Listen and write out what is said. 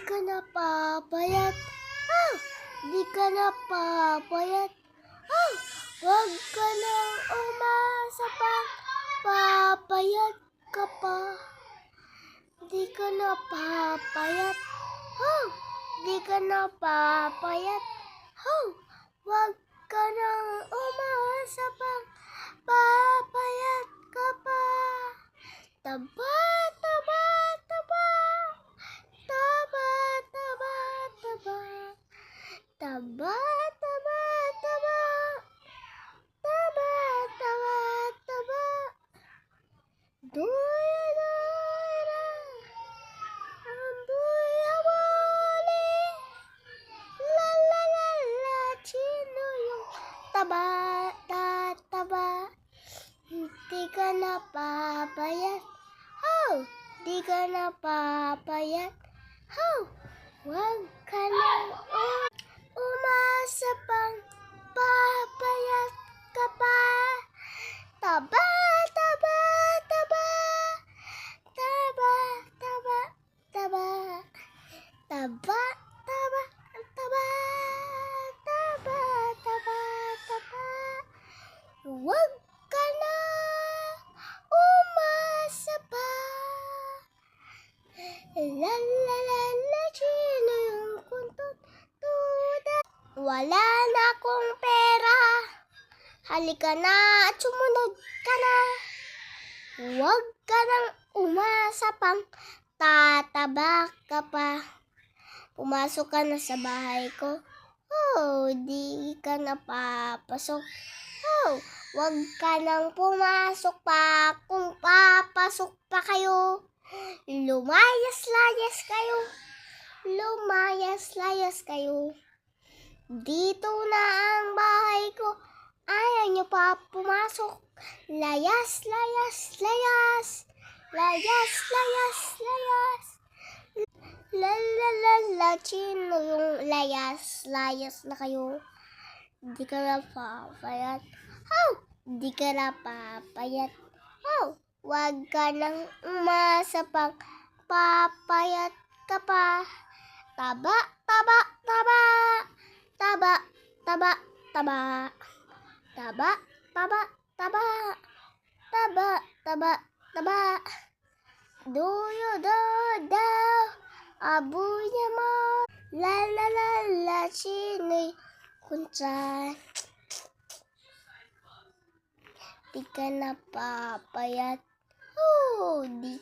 ka na papayat. Oh, di ka na papayat. Oh, wag ka nang umasa pa. Papayat ka pa. Di ka na papayat. Oh, di ka na papayat. Oh, wag ka nang umasa pa. Papayat ka pa. Taba, taba, taba. Taba, taba, taba. Taba, taba, taba. Taba, taba, taba. Duya, duya. Ang duya wali. La, la, la, la. Sino yung taba, taba? Di ka na papayat. Oh, di ka na papayat. Oh, wag ka na umasa pang papayat ka pa. Taba, taba, taba. Taba, taba, taba. Taba, taba, taba. Taba, taba, taba. Wag ka na umasa pa. La la la la, sino yung kuntot tuda? Wala na akong pera. Halika na at sumunod ka na. Huwag ka nang umasa pang tataba ka pa. Pumasok ka na sa bahay ko. Oh, di ka na papasok. Oh, huwag ka nang pumasok pa. Kung papasok pa kayo, lumayas-layas kayo. Lumayas-layas kayo. Dito na ang bahay ko. Ayaw niyo pa pumasok. Layas, layas, layas. Layas, layas, layas. La la la la. Sino yung layas? Layas na kayo. Di ka na papayat. Oh, di ka na papayat. Oh, wag ka nang umasa pang papayat ka pa. Taba, taba, taba. Taba, taba, taba. Taba, taba, taba. Taba, taba, taba. Duyo, do, daw. Abuya mo. La, la, la, la. Sino'y kunsa? Di ka na papayat. Oh, di ka